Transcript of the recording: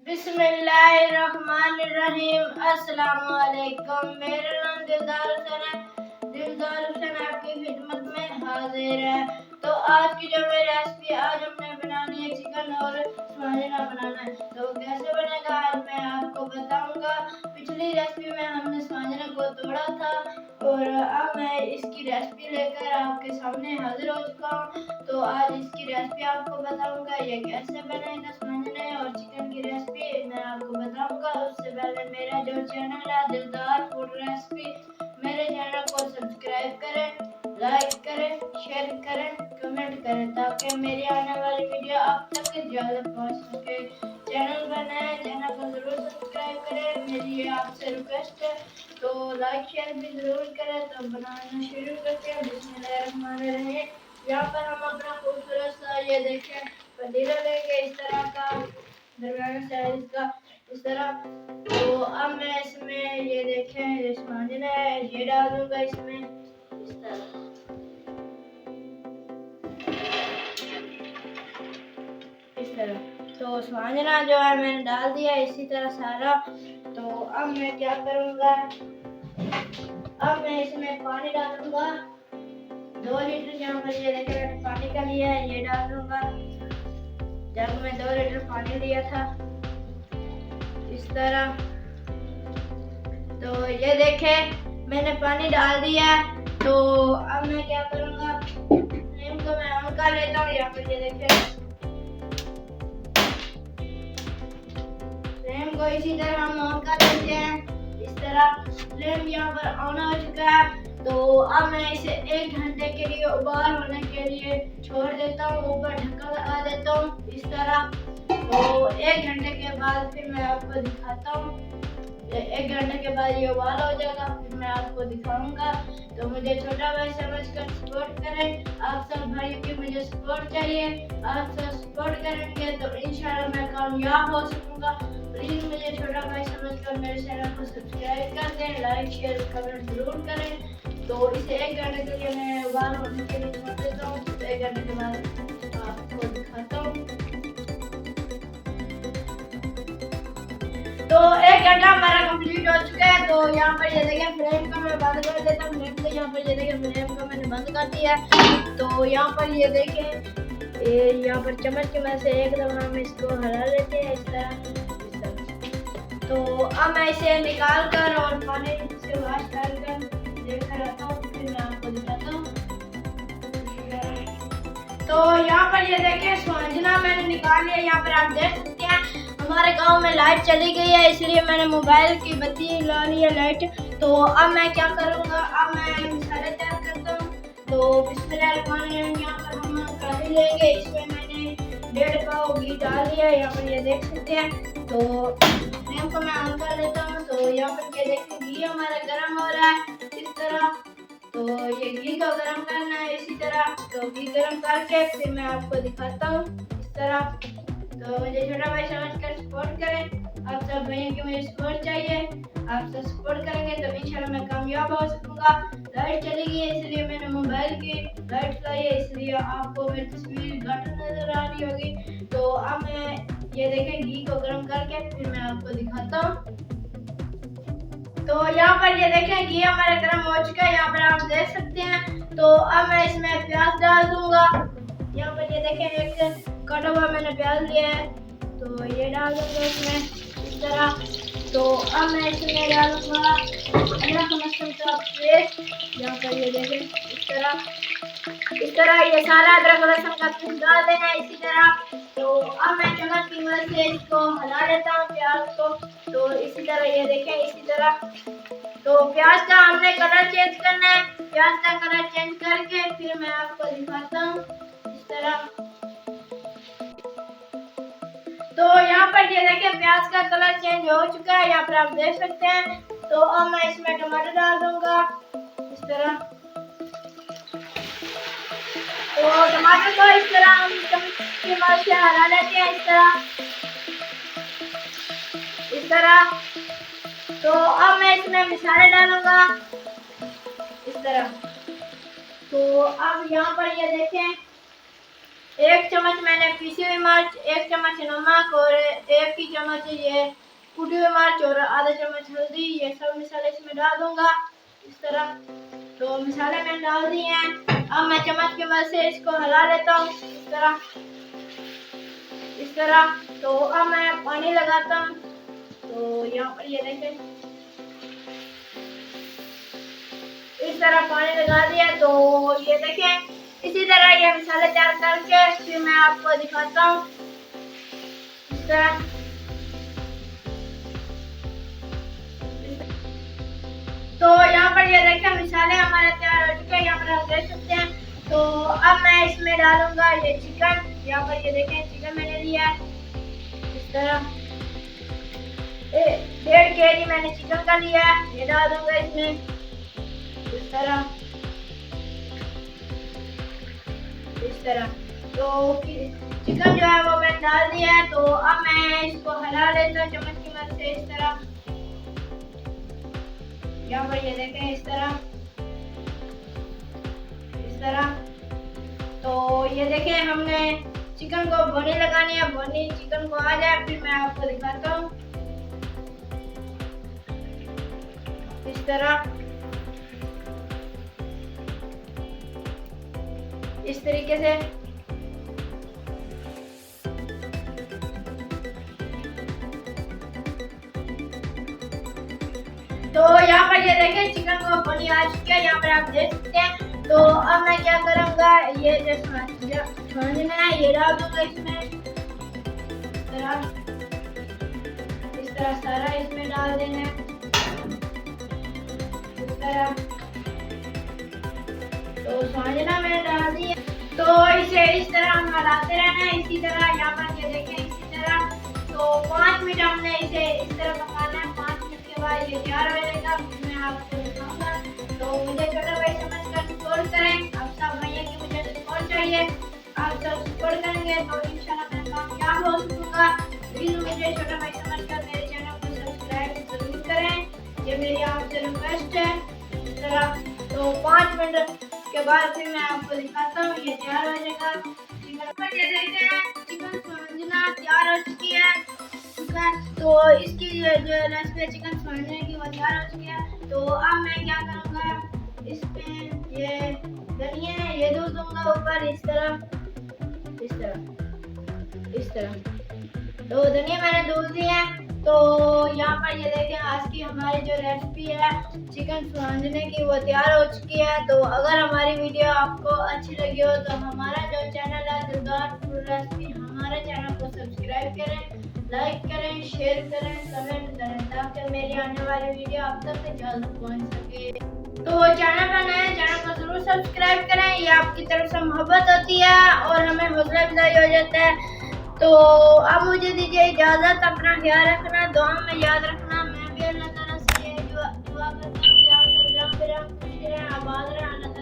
बिस्मिल्लाहिर्रहमानिर्रहीम। अस्सलामुअलैकुम। मेरा नाम दिलदार हुसैन है। दिलदार हुसैन आपकी खिदमत में हाजिर है। तो आज की जो मेरी रेसिपी, आज हमने बनानी है चिकन और स्वांजना बनाना है। तो कैसे बनेगा आज मैं आपको बताऊंगा। पिछली रेसिपी में हमने स्वांजना को तोड़ा था और अब मैं इसकी रेसिपी लेकर आपके सामने हाजिर हो चुका हूँ। तो आज इसकी रेसिपी आपको बताऊंगा, ये कैसे बनेगा स्वांजना और चिकन की रेसिपी मैं आपको बताऊंगा। उससे पहले मेरा जो चैनल है दिलदार फूड रेसिपी, मेरे चैनल को सब्सक्राइब करें, लाइक करें, शेयर करें, कमेंट करें ताकि मेरी आने वाली वीडियो आप तक जल्द पहुंच सके। चैनल पर नए चैनल को जरूर सब्सक्राइब करें, मेरी आपसे रिक्वेस्ट है। तो लाइक शेयर भी जरूर करें। तो बनाना शुरू करते हैं। बिस्मिल्लाहिर्रहमानिर्रहीम। यहाँ पर हम अपना खूबसूरत सा ये देखें पतीला लेंगे, इस तरह का दरमियाना साइज का, इस तरह। तो अब मैं इसमें ये देखें स्वांजना है, ये डाल दूंगा इसमें इस तरह, इस तरह। तो स्वांजना जो है मैंने डाल दिया इसी तरह सारा। तो अब मैं क्या करूँगा, अब मैं इसमें पानी डालूंगा 2 लीटर। यहाँ पर ये देखिए मैंने पानी का लिया है, ये डाल दूंगा। जब मैं 2 लीटर पानी लिया था इस तरह। तो ये देखें मैंने पानी डाल दिया। तो अब मैं क्या करूँगा, फ्लेम को मैं ऑन कर लेता हूँ। यहाँ पर ये देखें फ्लेम को इसी तरह हम ऑन कर लेते हैं, इस तरह। फ्लेम यहाँ पर ऑन हो चुका है। तो अब मैं इसे 1 घंटे के लिए उबाल होने के लिए छोड़ देता हूँ, ऊपर ढक्कन लगा देता हूँ इस तरह। तो 1 घंटे के बाद फिर मैं आपको दिखाता हूँ। 1 घंटे के बाद ये उबाल हो जाएगा, फिर मैं आपको दिखाऊंगा। तो मुझे छोटा भाई समझकर सपोर्ट करें। आप सब भाइयों की मुझे सपोर्ट चाहिए। आप सब सपोर्ट करेंगे तो इंशाल्लाह मैं कामयाब हो सकूंगा। प्लीज मुझे छोटा भाई समझकर मेरे चैनल को सब्सक्राइब कर दें, लाइक शेयर कमेंट जरूर करें। तो इसे 1 घंटे के लिए मैं उबाल होने के लिए छोड़ देता हूँ। 1 घंटे के बाद आपको दिखाता हूँ। तो 1 घंटा हमारा कंप्लीट हो चुका है। तो यहाँ पर ये देखिए फ्लेम को मैं बंद कर देता हूँ। फ्लेम को यहाँ पर ये देखिए फ्लेम को मैंने बंद कर दिया है। तो यहाँ पर ये देखें यहाँ पर चम्मच की मदद से एक दफा हम इसको हला लेते हैं इस तरह। तो अब मैं इसे निकाल कर और पानी से वॉश कर लेकर आता हूँ, फिर मैं आपको दिखाता हूँ। तो यहाँ पर ये देखें स्वांजना मैंने निकाल लिया। यहाँ पर आप देख सकते हैं हमारे गांव में लाइट चली गई है, इसलिए मैंने मोबाइल की बत्ती ला ली है लाइट। तो अब मैं क्या करूँगा, अब मैं मसाले तैयार करता हूँ। तो बिस्मिल्लाहिर्रहमानिर्रहीम। यहाँ पर हम कढ़ाई लेंगे, इसमें मैंने 1.5 पाव घी डाल दिया है, यहाँ पर ये देख सकते हैं। तो फ्लेम को मैं ऑन कर लेता हूँ। तो यहाँ पर ये देखें घी हमारा गर्म हो रहा है इस तरह। तो ये घी को गर्म करना है इसी तरह। तो घी गर्म करके फिर मैं आपको दिखाता हूँ इस तरह। तो मुझे छोटा भाई समझकर सपोर्ट करें। आप सब भाइयों की मुझे सपोर्ट चाहिए। आप सब सपोर्ट करेंगे तो इंशाल्लाह मैं कामयाब हो सकूंगा। लाइट चली गई है इसलिए मैंने मोबाइल की लाइट लाई है, इसलिए आपको मेरी तस्वीर घट नजर आ रही होगी। तो अब मैं ये देखें घी को गर्म करके फिर मैं आपको दिखाता हूँ। तो यहाँ पर ये देखें घी हमारा गर्म हो चुका है, यहाँ पर आप देख सकते हैं। तो अब मैं इसमें प्याज डाल दूंगा। यहाँ पर ये देखें एक कटा हुआ मैंने प्याज लिया है, तो ये डाल दूंगा इसमें इस तरह। तो अब मैं इसमें डालूंगा अदरक लहसुन का पेस्ट। यहाँ पर ये देखें इस तरह ये सारा अदरक लहसुन का पेस्ट डाल देना है इसी तरह। तो अब मैं चम्मच की मदद से इसको हिला लेता हूँ प्याज को। तो इसी तरह ये देखें इसी तरह। तो प्याज का हमने कलर चेंज करना है, प्याज का कलर चेंज करके फिर मैं आपको दिखाता हूँ इस तरह। तो यहाँ पर ये देखें प्याज का कलर चेंज हो चुका है, यहाँ पर आप देख सकते हैं। तो अब मैं इसमें टमाटर डाल दूंगा इस तरह। तो टमाटर को इस तरह हम चम्मच की मदद से हला लेते हैं इस तरह। तो अब मैं इसमें मसाले डालूंगा इस तरह। तो अब यहाँ पर ये देखें 1 चम्मच मैंने पीसी हुई मिर्च, 1 चम्मच नमक और 1 ही चम्मच ये कुटी हुई मिर्च और आधा चम्मच हल्दी, ये सब मसाले इसमें डाल दूंगा इस तरह। तो मसाले मैंने डाल दिए हैं। अब मैं चम्मच की मदद से इसको हिला लेता हूँ इस तरह इस तरह। तो अब मैं पानी लगाता हूँ। तो यहाँ पर ये देखें इस तरह पानी लगा दिया। तो ये देखें इसी तरह ये मसाले तैयार करके फिर मैं आपको दिखाता हूँ इस तरह। तो यहाँ पर ये देखें मसाले हमारे तैयार हो चुके हैं, यहाँ पर आप देख सकते हैं। तो अब मैं इसमें डालूंगा ये चिकन। यहाँ पर ये देखें चिकन मैंने लिया है इस तरह। 1.5 kg मैंने चिकन का लिया है, ये डाल दूंगा इसमें इस तरह इस तरह। तो चिकन जो है वो मैंने डाल दिया है। तो अब मैं इसको हिला लेता हूँ चम्मच की मदद से इस तरह। यहाँ पर ये देखें इस तरह। तो ये देखें हमने चिकन को भुनी लगानी है, भुनी चिकन को आ जाए फिर मैं आपको दिखाता हूँ इस तरह इस तरीके से। तो यहाँ पर ये देखें चिकन को भुनी आ चुकी है, यहाँ पर आप देख सकते हैं। तो अब मैं क्या करूँगा, ये जो छानना है ये डाल दूंगा इसमें इस तरह सारा इसमें डाल देना है इस तरह। तो छानना मैंने डाल दिया। तो इसे इस तरह हम हलाते रहना है इसी तरह। यहाँ पर ये देखें इसी तरह। तो 5 मिनट हमने इसे इस तरह पकाना है। 5 मिनट के बाद ये तैयार हो जाएगा, मैं आपको दिखाऊंगा। तो मुझे छोटा भाई समझकर सपोर्ट करें। आप सब भैया की मुझे सपोर्ट चाहिए, आप सब सपोर्ट करेंगे तो इंशाल्लाह मैं कामयाब हो सकूंगा। प्लीज मुझे छोटा भाई समझकर मेरे चैनल को सब्सक्राइब जरूर करें, ये मेरी आपसे रिक्वेस्ट है इस तरह। तो 5 मिनट के बाद फिर मैं आपको दिखाता हूँ, ये तैयार हो जाएगा चिकन समझना तैयार हो चुकी है। तो इसकी जो रेसिपी चिकन समझने की वो तैयार हो चुकी है। तो अब मैं क्या करूँगा, इसमें ये धनिया है ये दूध दूंगा ऊपर इस तरह। तो धनिया मैंने दूध दी है। तो यहाँ पर ये देखें आज की हमारी जो रेसिपी है चिकन समझने की वो तैयार हो चुकी है। तो अगर हमारी वीडियो आपको अच्छी लगी हो तो हमारा जो चैनल है दिलदार फूड रेसिपी, हमारे चैनल को सब्सक्राइब करें, लाइक करें, शेयर करें, कमेंट करें ताकि मेरी आने वाली वीडियो आप तक जल्द पहुँच सके। तो चैनल पर नए चैनल को जरूर सब्सक्राइब करें, ये आपकी तरफ से मोहब्बत होती है और हमें हौसला अफजाई हो जाता है। तो अब मुझे दीजिए इजाज़त, अपना ख्याल रखना, दुआ में याद रखना। मैं भी अल्लाह ताला से दुआ करता हूँ कि आप सब जहाँ पे रहें, खुश रहें, आबाद रहें।